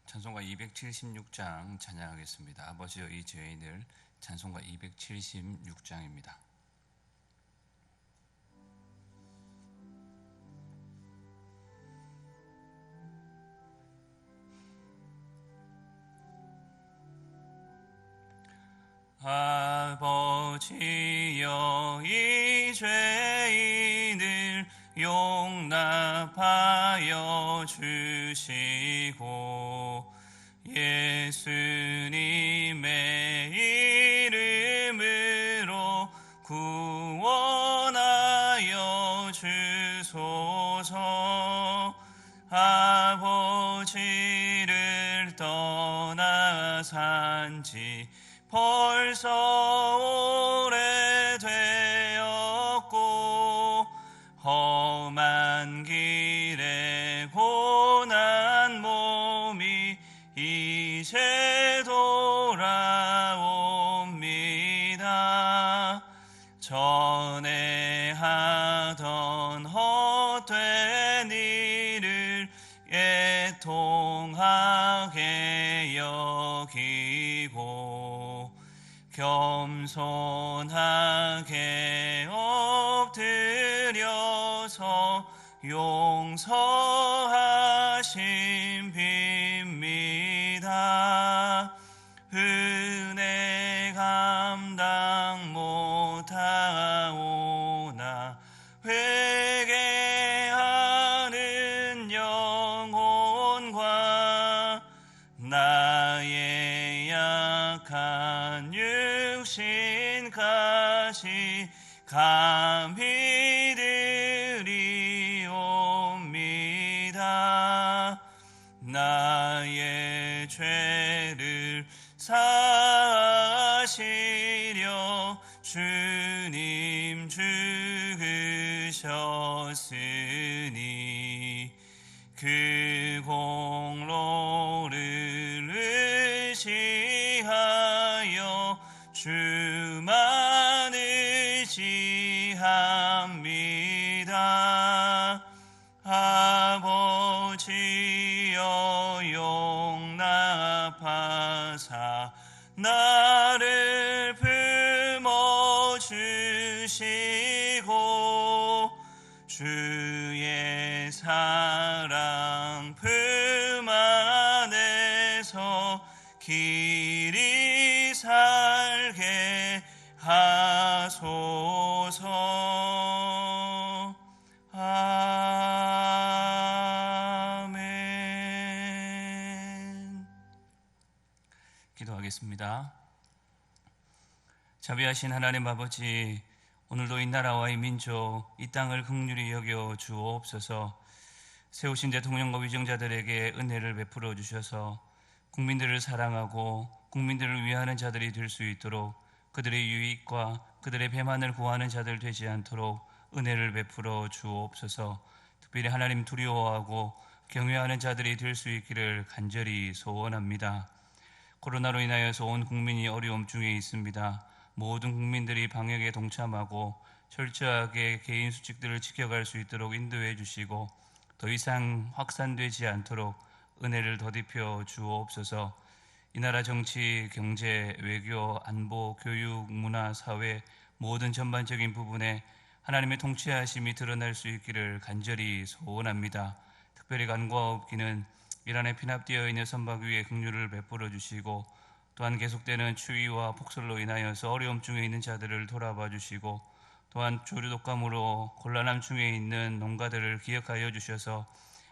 찬송가 276장 찬양하겠습니다. 아버지여 이 죄인을. 찬송가 276장입니다. 아버지여 이 죄인을 용납하여 주시고 예수님의 이름으로 구원하여 주소서. 아버지를 떠나 산지 벌써 오래되었고 험한 길에 고난 몸이 이제 돌아옵니다. 전에 하던 헛된 일을 애통하게 여기고 겸손하게 엎드려서 용서하심 빕니다. 은혜 감당 못하오나 회개하는 영혼과 나의 약한 육신까지 감히 드리옵니다. 나의 죄를 사하시려 주님 죽으셨으니 그 공로를 의지하여 주만 의지합니다. 아버지여 용납하사 나를 품어주시고 주의 사랑 품 안에서 길이 살게 하소서. 아멘. 기도하겠습니다. 자비하신 하나님 아버지, 오늘도 이 나라와 이 민족, 이 땅을 긍휼히 여겨 주옵소서. 세우신 대통령과 위정자들에게 은혜를 베풀어 주셔서 국민들을 사랑하고 국민들을 위하는 자들이 될 수 있도록, 그들의 유익과 그들의 배만을 구하는 자들 되지 않도록 은혜를 베풀어 주옵소서. 특별히 하나님 두려워하고 경외하는 자들이 될 수 있기를 간절히 소원합니다. 코로나로 인하여서 온 국민이 어려움 중에 있습니다. 모든 국민들이 방역에 동참하고 철저하게 개인 수칙들을 지켜갈 수 있도록 인도해 주시고 더 이상 확산되지 않도록 은혜를 더딥혀 주옵소서. 이 나라 정치, 경제, 외교, 안보, 교육, 문화, 사회 모든 전반적인 부분에 하나님의 통치하심이 드러날 수 있기를 간절히 소원합니다. 특별히 간과없기는 이란에 피납되어 있는 선박 위에 긍휼을 베풀어 주시고 또한 계속되는 추위와 폭설로 인하여서 어려움 중에 있는 자들을 돌아봐 주시고 또한 조류 독감으로 곤란함 중에 있는 농가들을 기억하여 주셔서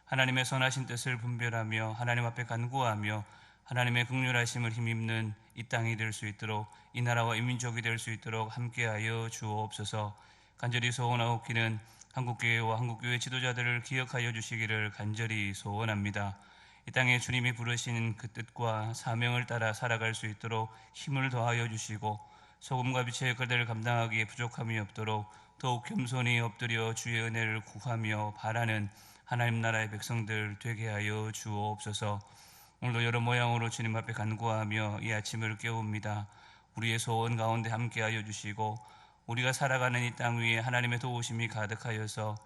하나님의 선하신 뜻을 분별하며 하나님 앞에 간구하며 하나님의 긍휼하심을 힘입는 이 땅이 될 수 있도록, 이 나라와 이 민족이 될 수 있도록 함께하여 주옵소서. 간절히 소원하옵기는 한국교회와 한국교회 지도자들을 기억하여 주시기를 간절히 소원합니다. 이 땅에 주님이 부르신 그 뜻과 사명을 따라 살아갈 수 있도록 힘을 더하여 주시고 소금과 빛의 역할들을 감당하기에 부족함이 없도록 더욱 겸손히 엎드려 주의 은혜를 구하며 바라는 하나님 나라의 백성들 되게 하여 주옵소서. 오늘도 여러 모양으로 주님 앞에 간구하며 이 아침을 깨웁니다. 우리의 소원 가운데 함께하여 주시고 우리가 살아가는 이 땅 위에 하나님의 도우심이 가득하여서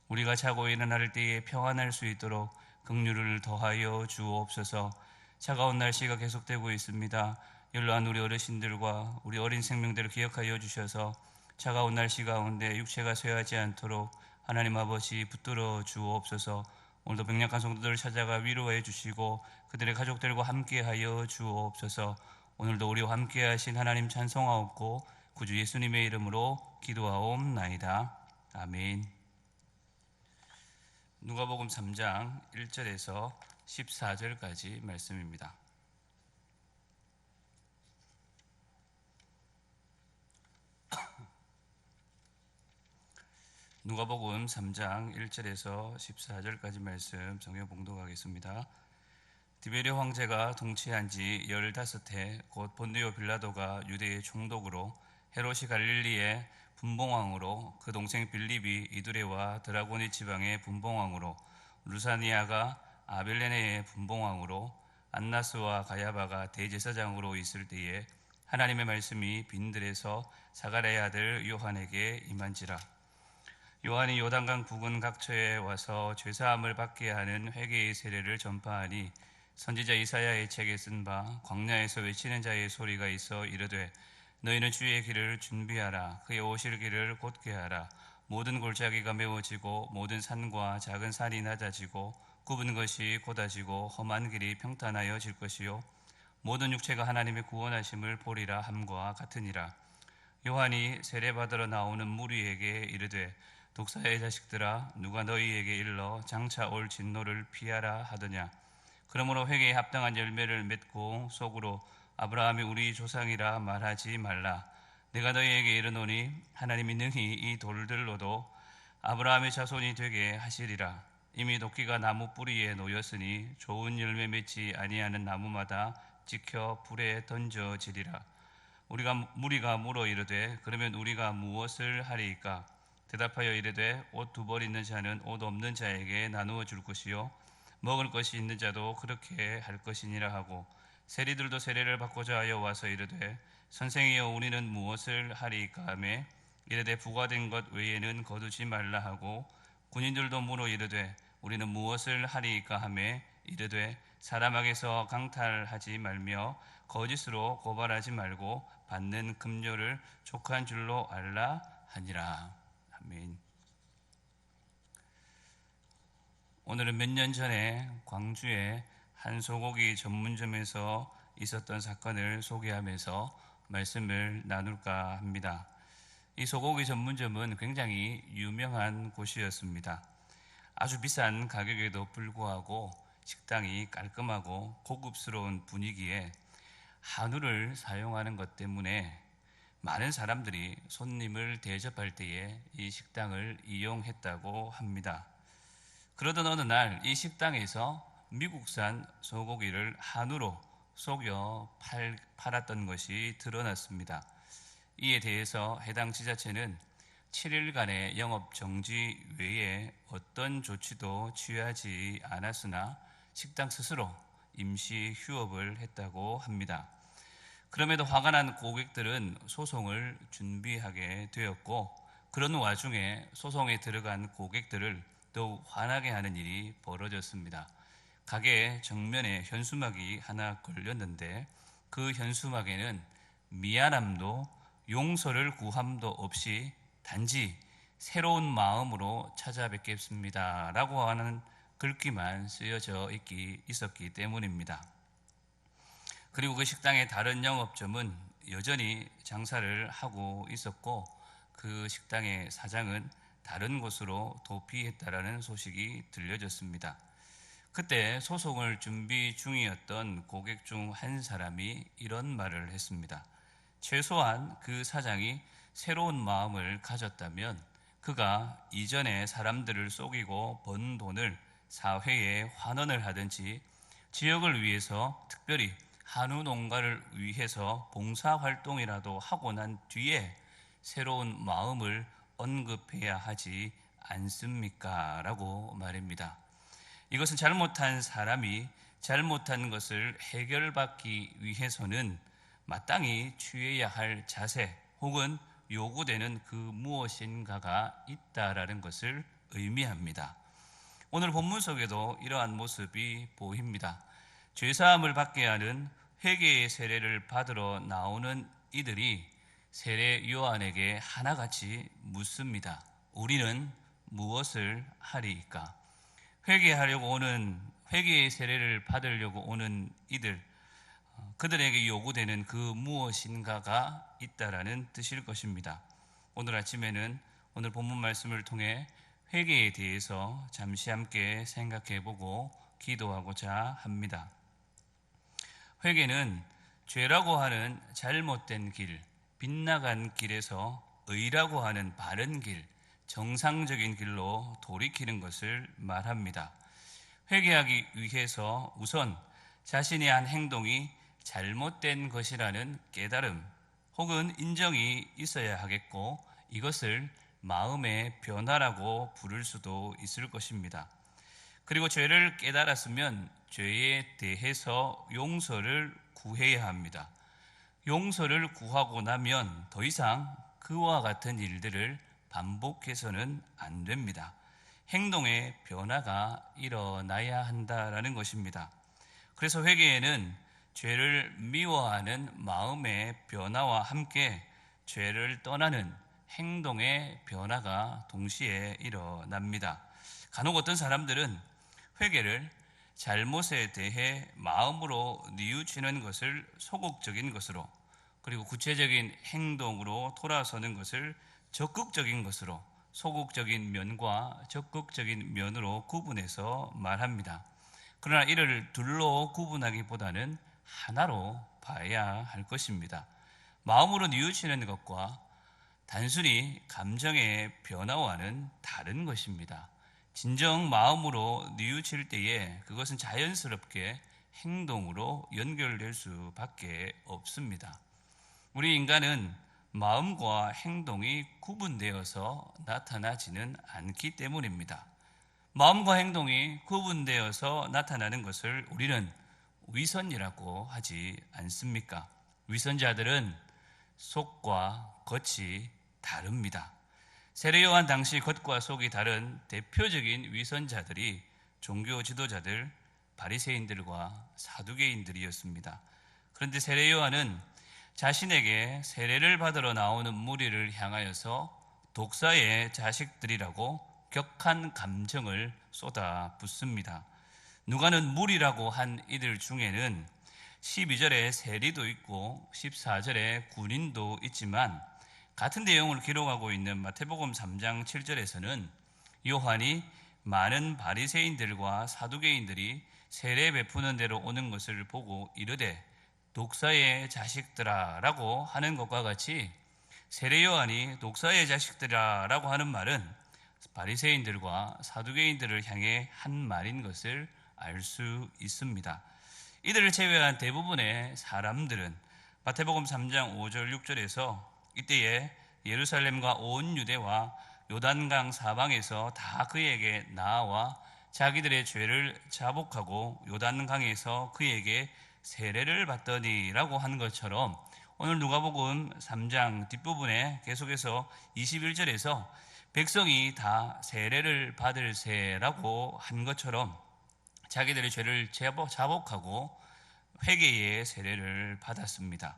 우리가 자고 일어날 때에 평안할 수 있도록 긍휼을 더하여 주옵소서. 차가운 날씨가 계속되고 있습니다. 연로한 우리 어르신들과 우리 어린 생명들을 기억하여 주셔서 차가운 날씨 가운데 육체가 쇠하지 않도록 하나님 아버지 붙들어 주옵소서. 오늘도 병약한 성도들을 찾아가 위로해 주시고 그들의 가족들과 함께하여 주옵소서. 오늘도 우리와 함께하신 하나님 찬송하옵고 구주 예수님의 이름으로 기도하옵나이다. 아멘. 누가복음 3장 1절에서 14절까지 말씀입니다. 누가복음 3장 1절에서 14절까지 말씀 성경 봉독하겠습니다. 디베르 황제가 통치한 지 15해 곧 본디오 빌라도가 유대의 총독으로 헤롯이 갈릴리의 분봉왕으로 그 동생 빌립이 이두레와 드라고니 지방의 분봉왕으로 루사니아가 아벨레네의 분봉왕으로 안나스와 가야바가 대제사장으로 있을 때에 하나님의 말씀이 빈들에서 사가랴의 아들 요한에게 임한지라. 요한이 요단강 부근 각처에 와서 죄사함을 받게 하는 회개의 세례를 전파하니 선지자 이사야의 책에 쓴 바 광야에서 외치는 자의 소리가 있어 이르되 너희는 주의 길을 준비하라. 그의 오실 길을 곧게 하라. 모든 골짜기가 메워지고 모든 산과 작은 산이 낮아지고 굽은 것이 곧아지고 험한 길이 평탄하여질 것이요 모든 육체가 하나님의 구원하심을 보리라 함과 같으니라. 요한이 세례받으러 나오는 무리에게 이르되 독사의 자식들아 누가 너희에게 일러 장차 올 진노를 피하라 하더냐. 그러므로 회개에 합당한 열매를 맺고 속으로 아브라함이 우리 조상이라 말하지 말라. 내가 너희에게 이르노니 하나님이 능히 이 돌들로도 아브라함의 자손이 되게 하시리라. 이미 도끼가 나무 뿌리에 놓였으니 좋은 열매 맺지 아니하는 나무마다 찍혀 불에 던져지리라. 무리가 물어 이르되 그러면 우리가 무엇을 하리이까? 대답하여 이르되 옷 두 벌 있는 자는 옷 없는 자에게 나누어 줄 것이요 먹을 것이 있는 자도 그렇게 할 것이니라 하고 세리들도 세례를 받고자 하여 와서 이르되 선생이여 우리는 무엇을 하리이까 하매 이르되 부과된 것 외에는 거두지 말라 하고 군인들도 물어 이르되 우리는 무엇을 하리이까 하매 이르되 사람에게서 강탈하지 말며 거짓으로 고발하지 말고 받는 급료를 족한 줄로 알라 하니라. 아멘. 오늘은 몇 년 전에 광주의 한 소고기 전문점에서 있었던 사건을 소개하면서 말씀을 나눌까 합니다. 이 소고기 전문점은 굉장히 유명한 곳이었습니다. 아주 비싼 가격에도 불구하고 식당이 깔끔하고 고급스러운 분위기에 한우를 사용하는 것 때문에 많은 사람들이 손님을 대접할 때에 이 식당을 이용했다고 합니다. 그러던 어느 날 이 식당에서 미국산 소고기를 한우로 속여 팔았던 것이 드러났습니다. 이에 대해서 해당 지자체는 7일간의 영업 정지 외에 어떤 조치도 취하지 않았으나 식당 스스로 임시 휴업을 했다고 합니다. 그럼에도 화가 난 고객들은 소송을 준비하게 되었고 그런 와중에 소송에 들어간 고객들을 더욱 화나게 하는 일이 벌어졌습니다. 가게 정면에 현수막이 하나 걸렸는데 그 현수막에는 미안함도 용서를 구함도 없이 단지 새로운 마음으로 찾아뵙겠습니다 라고 하는 글귀만 쓰여져 있었기 때문입니다. 그리고 그 식당의 다른 영업점은 여전히 장사를 하고 있었고 그 식당의 사장은 다른 곳으로 도피했다라는 소식이 들려졌습니다. 그때 소송을 준비 중이었던 고객 중 한 사람이 이런 말을 했습니다. 최소한 그 사장이 새로운 마음을 가졌다면 그가 이전에 사람들을 속이고 번 돈을 사회에 환원을 하든지 지역을 위해서 특별히 한우 농가를 위해서 봉사활동이라도 하고 난 뒤에 새로운 마음을 언급해야 하지 않습니까? 라고 말입니다. 이것은 잘못한 사람이 잘못한 것을 해결받기 위해서는 마땅히 취해야 할 자세 혹은 요구되는 그 무엇인가가 있다라는 것을 의미합니다. 오늘 본문 속에도 이러한 모습이 보입니다. 죄사함을 받게 하는 회개의 세례를 받으러 나오는 이들이 세례 요한에게 하나같이 묻습니다. 우리는 무엇을 하리이까? 회개의 세례를 받으려고 오는 이들, 그들에게 요구되는 그 무엇인가가 있다라는 뜻일 것입니다. 오늘 아침에는 오늘 본문 말씀을 통해 회개에 대해서 잠시 함께 생각해보고 기도하고자 합니다. 회개는 죄라고 하는 잘못된 길, 빗나간 길에서 의라고 하는 바른 길, 정상적인 길로 돌이키는 것을 말합니다. 회개하기 위해서 우선 자신의 한 행동이 잘못된 것이라는 깨달음 혹은 인정이 있어야 하겠고, 이것을 마음의 변화라고 부를 수도 있을 것입니다. 그리고 죄를 깨달았으면 죄에 대해서 용서를 구해야 합니다. 용서를 구하고 나면 더 이상 그와 같은 일들을 반복해서는 안 됩니다. 행동의 변화가 일어나야 한다라는 것입니다. 그래서 회개에는 죄를 미워하는 마음의 변화와 함께 죄를 떠나는 행동의 변화가 동시에 일어납니다. 간혹 어떤 사람들은 회개를 잘못에 대해 마음으로 뉘우치는 것을 소극적인 것으로, 그리고 구체적인 행동으로 돌아서는 것을 적극적인 것으로, 소극적인 면과 적극적인 면으로 구분해서 말합니다. 그러나 이를 둘로 구분하기보다는 하나로 봐야 할 것입니다. 마음으로 뉘우치는 것과 단순히 감정의 변화와는 다른 것입니다. 진정 마음으로 뉘우칠 때에 그것은 자연스럽게 행동으로 연결될 수밖에 없습니다. 우리 인간은 마음과 행동이 구분되어서 나타나지는 않기 때문입니다. 마음과 행동이 구분되어서 나타나는 것을 우리는 위선이라고 하지 않습니까? 위선자들은 속과 겉이 다릅니다. 세례 요한 당시 겉과 속이 다른 대표적인 위선자들이 종교 지도자들, 바리새인들과 사두개인들이었습니다. 그런데 세례 요한은 자신에게 세례를 받으러 나오는 무리를 향하여서 독사의 자식들이라고 격한 감정을 쏟아붓습니다. 누가는 무리라고 한 이들 중에는 12절에 세리도 있고 14절에 군인도 있지만, 같은 내용을 기록하고 있는 마태복음 3장 7절에서는 요한이 많은 바리새인들과 사두개인들이 세례 베푸는 데로 오는 것을 보고 이르되 독사의 자식들아 라고 하는 것과 같이, 세례 요한이 독사의 자식들아 라고 하는 말은 바리새인들과 사두개인들을 향해 한 말인 것을 알 수 있습니다. 이들을 제외한 대부분의 사람들은 마태복음 3장 5절 6절에서 이때에 예루살렘과 온 유대와 요단강 사방에서 다 그에게 나아와 자기들의 죄를 자복하고 요단강에서 그에게 세례를 받더니라고 한 것처럼, 오늘 누가복음 3장 뒷부분에 계속해서 21절에서 백성이 다 세례를 받을세라고 한 것처럼 자기들의 죄를 자복하고 회개의 세례를 받았습니다.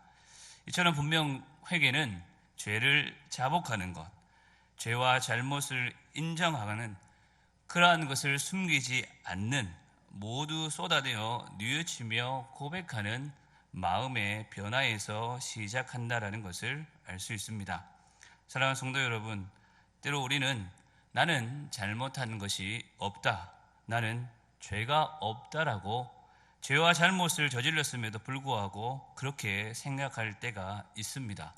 이처럼 분명 회개는 죄를 자복하는 것, 죄와 잘못을 인정하는, 그러한 것을 숨기지 않는, 모두 쏟아내어 뉘우치며 고백하는 마음의 변화에서 시작한다라는 것을 알 수 있습니다. 사랑하는 성도 여러분, 때로 우리는 나는 잘못한 것이 없다, 나는 죄가 없다라고 죄와 잘못을 저질렀음에도 불구하고 그렇게 생각할 때가 있습니다.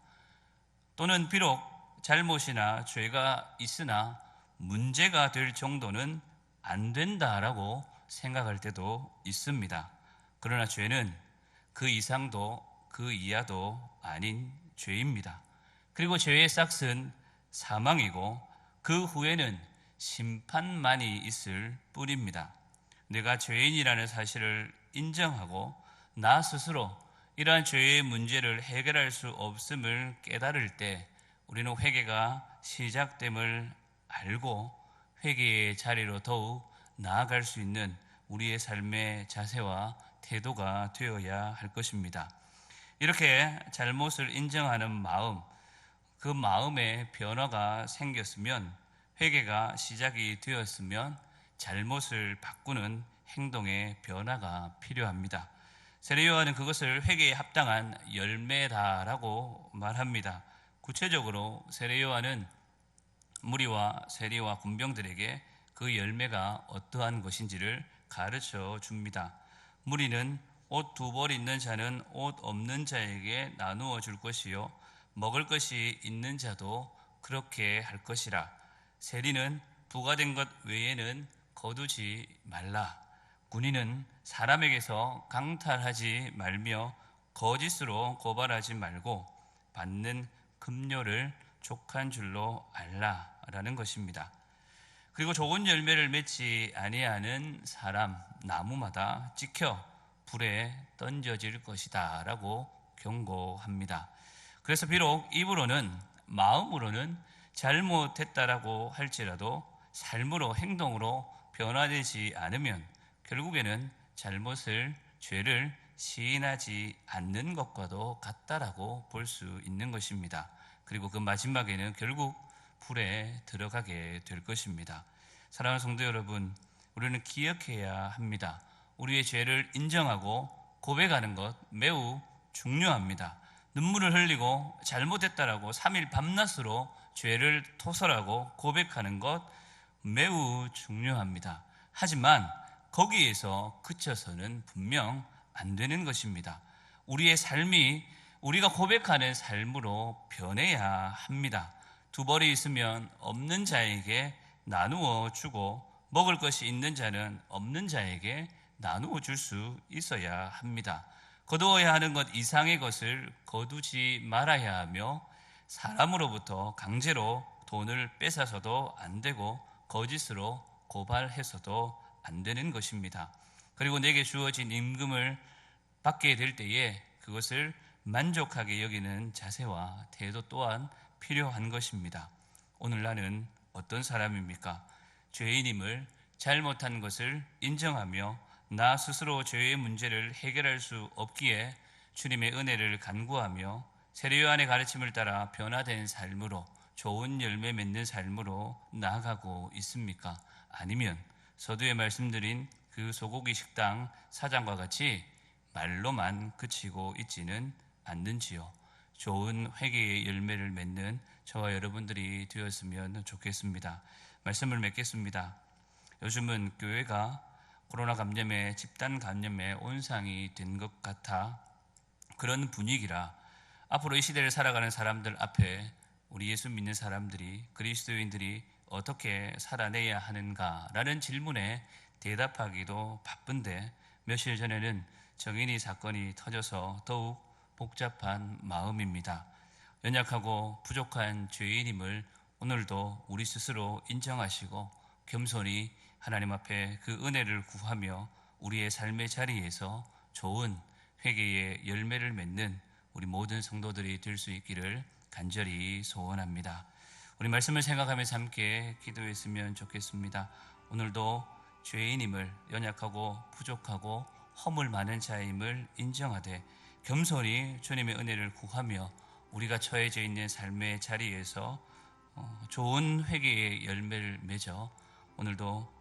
또는 비록 잘못이나 죄가 있으나 문제가 될 정도는 안 된다라고 생각할 때도 있습니다. 그러나 죄는 그 이상도 그 이하도 아닌 죄입니다. 그리고 죄의 싹은 사망이고 그 후에는 심판만이 있을 뿐입니다. 내가 죄인이라는 사실을 인정하고 나 스스로 이러한 죄의 문제를 해결할 수 없음을 깨달을 때 우리는 회개가 시작됨을 알고 회개의 자리로 더욱 나아갈 수 있는 우리의 삶의 자세와 태도가 되어야 할 것입니다. 이렇게 잘못을 인정하는 마음, 그 마음에 변화가 생겼으면, 회개가 시작이 되었으면 잘못을 바꾸는 행동의 변화가 필요합니다. 세례 요한은 그것을 회개에 합당한 열매다라고 말합니다. 구체적으로 세례 요한은 무리와 세리와 군병들에게 그 열매가 어떠한 것인지를 가르쳐 줍니다. 무리는 옷 2벌 있는 자는 옷 없는 자에게 나누어 줄 것이요 먹을 것이 있는 자도 그렇게 할 것이라. 세리는 부과된 것 외에는 거두지 말라. 군인은 사람에게서 강탈하지 말며 거짓으로 고발하지 말고 받는 급료를 족한 줄로 알라라는 것입니다. 그리고 좋은 열매를 맺지 아니하는 사람 나무마다 찍혀 불에 던져질 것이다 라고 경고합니다. 그래서 비록 입으로는, 마음으로는 잘못했다라고 할지라도 삶으로, 행동으로 변화되지 않으면 결국에는 잘못을, 죄를 시인하지 않는 것과도 같다라고 볼 수 있는 것입니다. 그리고 그 마지막에는 결국 불에 들어가게 될 것입니다. 사랑하는 성도 여러분, 우리는 기억해야 합니다. 우리의 죄를 인정하고 고백하는 것 매우 중요합니다. 눈물을 흘리고 잘못했다라고 3일 밤낮으로 죄를 토설하고 고백하는 것 매우 중요합니다. 하지만 거기에서 그쳐서는 분명 안 되는 것입니다. 우리의 삶이 우리가 고백하는 삶으로 변해야 합니다. 2벌이 있으면 없는 자에게 나누어 주고 먹을 것이 있는 자는 없는 자에게 나누어 줄 수 있어야 합니다. 거두어야 하는 것 이상의 것을 거두지 말아야 하며 사람으로부터 강제로 돈을 뺏어서도 안 되고 거짓으로 고발해서도 안 되는 것입니다. 그리고 내게 주어진 임금을 받게 될 때에 그것을 만족하게 여기는 자세와 태도 또한 필요한 것입니다. 오늘 나는 어떤 사람입니까? 죄인임을, 잘못한 것을 인정하며 나 스스로 죄의 문제를 해결할 수 없기에 주님의 은혜를 간구하며 세례 요한의 가르침을 따라 변화된 삶으로, 좋은 열매 맺는 삶으로 나아가고 있습니까? 아니면 서두에 말씀드린 그 소고기 식당 사장과 같이 말로만 그치고 있지는 않는지요? 좋은 회개의 열매를 맺는 저와 여러분들이 되었으면 좋겠습니다. 말씀을 맺겠습니다. 요즘은 교회가 코로나 감염에, 집단 감염에 온상이 된 것 같아 그런 분위기라 앞으로 이 시대를 살아가는 사람들 앞에 우리 예수 믿는 사람들이, 그리스도인들이 어떻게 살아내야 하는가라는 질문에 대답하기도 바쁜데, 며칠 전에는 정인이 사건이 터져서 더욱 복잡한 마음입니다. 연약하고 부족한 죄인임을 오늘도 우리 스스로 인정하시고 겸손히 하나님 앞에 그 은혜를 구하며 우리의 삶의 자리에서 좋은 회개의 열매를 맺는 우리 모든 성도들이 될 수 있기를 간절히 소원합니다. 우리 말씀을 생각하면서 함께 기도했으면 좋겠습니다. 오늘도 죄인임을, 연약하고 부족하고 허물 많은 자임을 인정하되 겸손히 주님의 은혜를 구하며 우리가 처해져 있는 삶의 자리에서 좋은 회개의 열매를 맺어 오늘도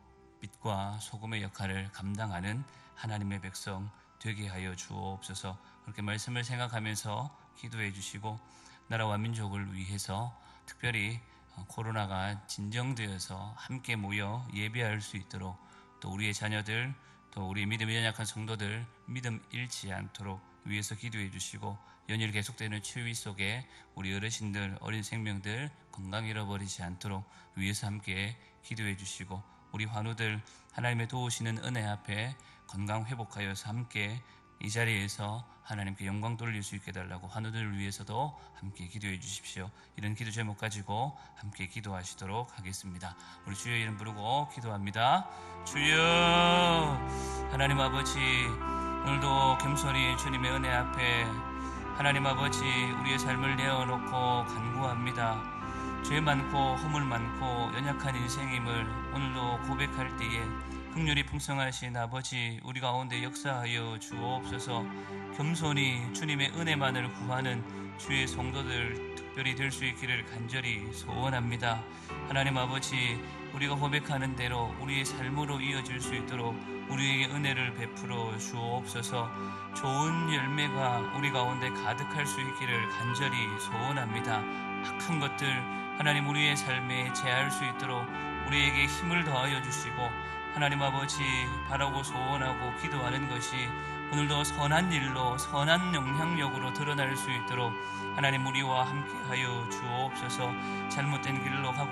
빛과 소금의 역할을 감당하는 하나님의 백성 되게 하여 주옵소서. 그렇게 말씀을 생각하면서 기도해 주시고 나라와 민족을 위해서 특별히 코로나가 진정되어서 함께 모여 예배할 수 있도록, 또 우리의 자녀들, 또 우리 믿음이 연약한 성도들 믿음 잃지 않도록 위해서 기도해 주시고, 연일 계속되는 추위 속에 우리 어르신들, 어린 생명들 건강 잃어버리지 않도록 위해서 함께 기도해 주시고, 우리 환우들 하나님의 도우시는 은혜 앞에 건강 회복하여서 함께 이 자리에서 하나님께 영광 돌릴 수 있게 달라고 환우들을 위해서도 함께 기도해 주십시오. 이런 기도 제목 가지고 함께 기도하시도록 하겠습니다. 우리 주의 이름 부르고 기도합니다. 주여, 하나님 아버지, 오늘도 겸손히 주님의 은혜 앞에 하나님 아버지 우리의 삶을 내어놓고 간구합니다. 죄 많고 허물 많고 연약한 인생임을 오늘도 고백할 때에 긍휼이 풍성하신 아버지 우리 가운데 역사하여 주옵소서. 겸손히 주님의 은혜만을 구하는 주의 성도들 특별히 될 수 있기를 간절히 소원합니다. 하나님 아버지, 우리가 고백하는 대로 우리의 삶으로 이어질 수 있도록 우리에게 은혜를 베풀어 주옵소서. 좋은 열매가 우리 가운데 가득할 수 있기를 간절히 소원합니다. 악한 것들 하나님 우리의 삶에 제할 수 있도록 우리에게 힘을 더하여 주시고, 하나님 아버지 바라고 소원하고 기도하는 것이 오늘도 선한 일로 선한 영향력으로 드러날 수 있도록 하나님 우리와 함께하여 주옵소서. 잘못된 길로 가고